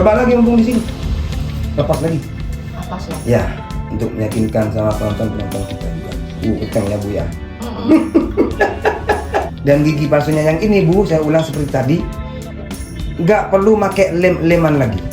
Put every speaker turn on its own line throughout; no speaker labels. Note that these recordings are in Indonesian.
Coba lagi mumpung di sini. Lepas lagi.
Lepas ya.
Ya, untuk meyakinkan sama penonton kita juga. Kencang ya Bu ya. Dan gigi palsunya yang ini Bu, saya ulang seperti tadi, nggak perlu pakai leman lagi.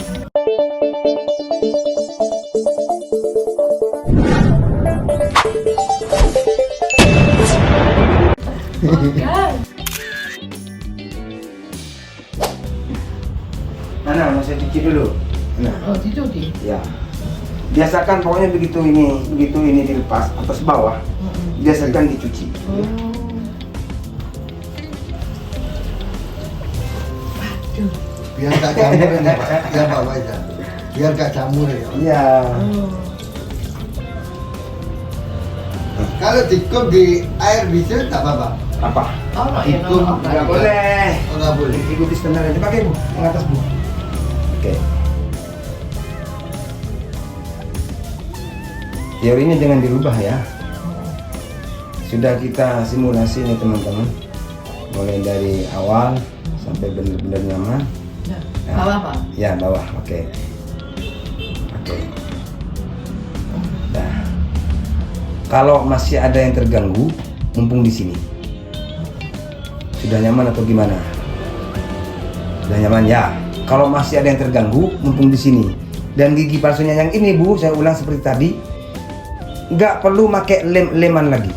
Mana mau saya cuci dulu? Nah,
Oh, dicuci.
ya. Biasakan pokoknya begitu ini dilepas atas bawah, biasakan dicuci.
Oh. Aduh.
Biar gak jamur ini Pak, ya Pak Faizal. Biar gak jamur ya.
Iya.
Oh.
Kalau dikum di air bisa tak apa-apa.
Apa?
Oh, no, ya,
Dikum
no, no.
Nggak boleh.
Oh, nggak boleh.
Ikuti standar aja. Pakai Bu, yang atas Bu. Oke. Teorinya jangan dirubah ya. Sudah kita simulasi nih teman-teman. Mulai dari awal sampai benar-benar nyaman.
Ya.
Nah,
Bawah, Pak.
Ya, bawah. Oke. Oke. Nah. Kalau masih ada yang terganggu, mumpung di sini. Sudah nyaman atau gimana? Sudah nyaman ya. Kalau masih ada yang terganggu, mumpung di sini. Dan gigi palsunya yang ini Bu, saya ulang seperti tadi, nggak perlu pakai leman lagi.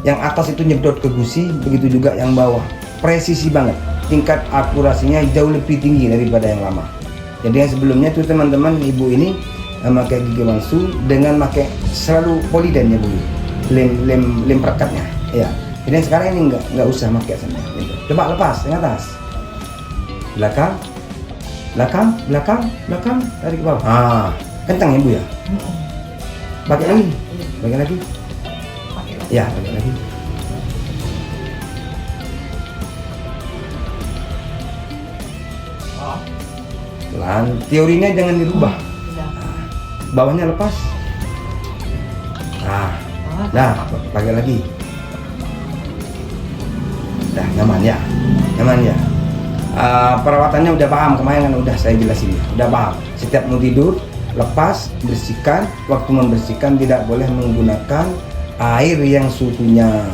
Yang atas itu nyedot ke gusi, begitu juga yang bawah. Presisi banget. Tingkat akurasinya jauh lebih tinggi daripada yang lama. Jadi yang sebelumnya itu teman-teman, ibu ini pakai gigi palsu dengan pakai selalu poliden ya Bu. Lem perekatnya. Ya. Jadi yang sekarang ini nggak usah pakai sana. Coba lepas yang atas. Belakang, tarik ke bawah. Ah, kencang ya Bu ya. Pakai lagi. Pakai lagi.
Pakai lagi.
Ya, pakai lagi. Pelan. Teorinya jangan dirubah.
Ya.
Bawahnya lepas. Nah,
Bawah.
nah, pakai lagi. Dah nyaman ya. Perawatannya udah paham, kemarin kan udah saya jelasin ya. Udah paham. Setiap mau tidur, lepas, bersihkan. Waktu membersihkan tidak boleh menggunakan air yang suhunya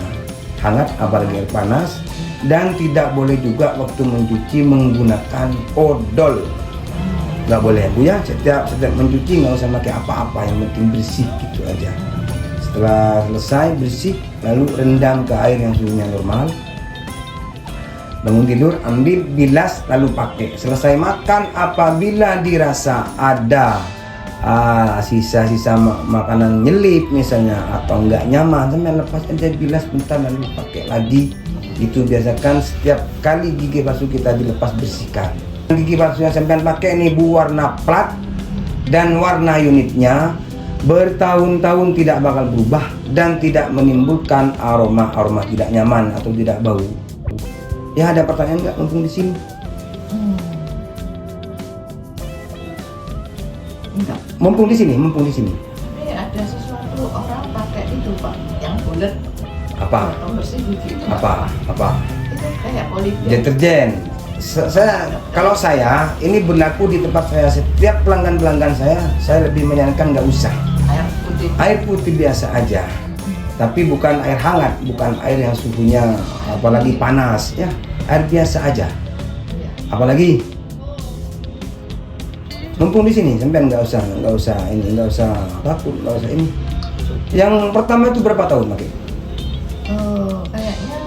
hangat, apalagi air panas. Dan tidak boleh juga waktu mencuci menggunakan odol. Nggak boleh Bu ya. Setiap mencuci nggak usah pakai apa-apa, yang penting bersih gitu aja. Setelah selesai bersih, lalu rendam ke air yang suhunya normal. Bangun tidur, ambil, bilas, lalu pakai. Selesai makan, apabila dirasa ada sisa-sisa makanan nyelip misalnya atau nggak nyaman, sampai lepas aja, bilas bentar lalu pakai lagi. Itu biasakan setiap kali gigi palsu kita dilepas, bersihkan. Gigi palsu yang sampean pakai ini Bu, warna plat dan warna unitnya bertahun-tahun tidak bakal berubah dan tidak menimbulkan aroma tidak nyaman atau tidak bau. Ya, ada pertanyaan nggak mumpung di sini?
Enggak.
Mumpung di sini.
Tapi ada sesuatu orang pakai itu Pak, yang bulat.
Apa?
Pembersih gigi itu.
Apa?
Itu kayak polybag.
Deterjen. Kalau saya ini berlaku di tempat saya, setiap pelanggan saya lebih menyarankan nggak usah.
Air putih.
Air putih biasa aja, tapi bukan air hangat, bukan air yang suhunya apalagi panas ya. Air biasa aja.
Ya.
Apalagi mumpung di sini, sampai nggak usah takut, nggak usah ini. Yang pertama itu berapa tahun pakai?
Oh, kayaknya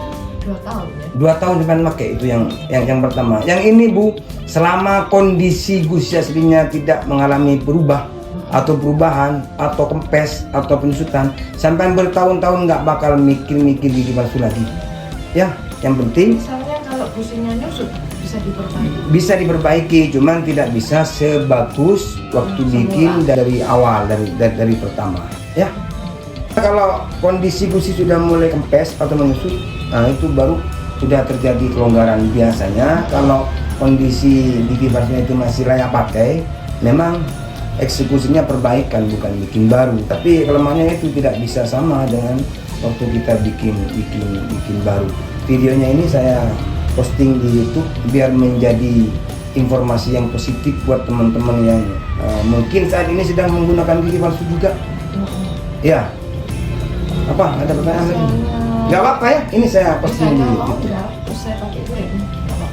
2 tahun ya.
2 tahun sampai pakai itu yang pertama. Yang ini Bu, selama kondisi gusi aslinya tidak mengalami perubahan atau kempes atau penyusutan, sampai bertahun-tahun nggak bakal mikir gigi palsu lagi. Ya, yang penting
Misalnya kalau gusinya nyusut bisa diperbaiki.
bisa diperbaiki, cuman tidak bisa sebagus waktu bikin dari awal, dari pertama. Ya. Kalau kondisi gusi sudah mulai kempes atau menyusut, nah itu baru sudah terjadi kelonggaran. Biasanya kalau kondisi gigi palsunya itu masih layak pakai, memang eksekusinya perbaikan bukan bikin baru. Tapi kelemahannya itu tidak bisa sama dengan waktu kita bikin baru. Videonya ini saya posting di YouTube biar menjadi informasi yang positif buat teman-teman yang mungkin saat ini sedang menggunakan gigi palsu juga. Ya. Apa? Ada pertanyaan lagi? Nggak apa-apa ya, ini saya posting di
Misalnya mau
YouTube.
udah terus saya pakai lem, nggak apa-apa.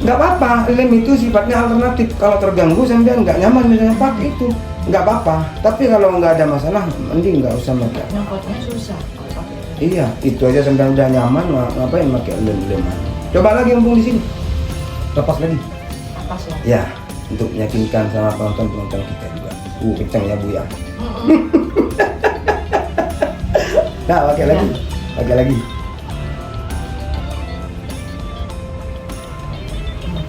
Nggak apa-apa, lem itu sifatnya alternatif. Kalau terganggu sampai nggak nyaman misalnya pakai itu, nggak apa-apa. Tapi kalau nggak ada masalah, mending nggak usah pakai.
Nyangkutnya susah kalau pakai lem.
Iya, itu aja sampai udah nyaman, ngapain pakai lem-leman? Coba lagi mumpung di sini, lepas lagi.
Apa sih?
Ya, untuk meyakinkan sama penonton-penonton kita juga. Kencang ya Bu ya. Nah, pakai lagi, pakai lagi.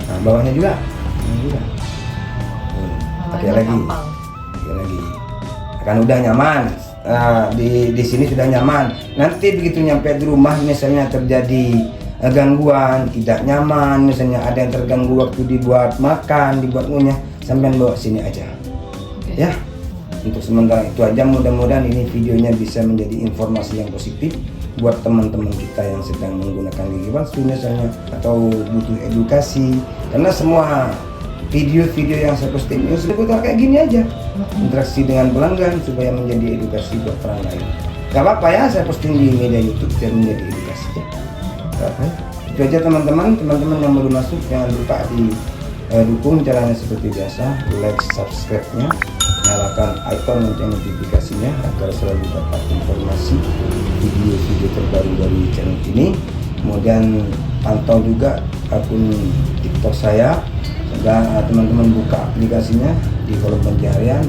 Nah, bawahnya juga. Pakai lagi.
Gampang.
Pakai lagi. Akan udah nyaman. Di sini sudah nyaman. Nanti begitu nyampe di rumah misalnya terjadi gangguan, tidak nyaman, misalnya ada yang terganggu waktu dibuat makan, dibuat ngunyah, sampean bawa sini aja.
Oke.
Ya. Untuk sementara itu aja, mudah-mudahan ini videonya bisa menjadi informasi yang positif buat teman-teman kita yang sedang menggunakan gigi palsu misalnya, atau butuh edukasi, karena semua video-video yang saya posting ini seputar kayak gini aja, interaksi dengan pelanggan supaya menjadi edukasi buat orang lain. Gak apa-apa ya, saya posting di media YouTube biar menjadi edukasi ya. Gak apa ya. Itu aja teman-teman yang baru masuk, jangan lupa di dukung caranya seperti biasa, like, subscribe-nya, nyalakan icon lonceng notifikasinya agar selalu dapat informasi video-video terbaru dari channel ini. Kemudian pantau juga akun TikTok saya, dan teman-teman buka aplikasinya di kolom pencarian,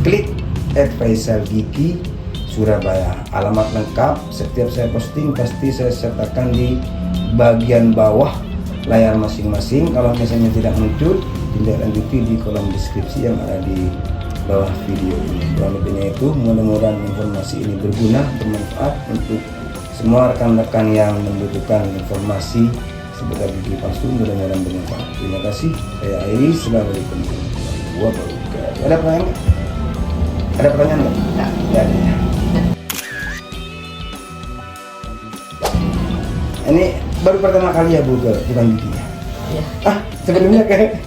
klik @faisalgigi Surabaya. Alamat lengkap setiap saya posting pasti saya sertakan di bagian bawah layar masing-masing. Kalau misalnya tidak muncul, tindak-lanjuti di kolom deskripsi yang ada di bawah video ini. Kurang lebihnya itu, mudah-mudahan informasi ini berguna, bermanfaat untuk semua rekan-rekan yang membutuhkan informasi seputar gigi palsu. Mudah-mudahan bermanfaat. Terima kasih. Saya Airi. Assalamualaikum warahmatullahi wabarakatuh. Ada pertanyaan nggak? Ada pertanyaan nggak?
Nggak.
Nggak ada ya. Ini baru pertama kali ya Bu ke tukang gigi ya?
Iya.
Sebelumnya kayak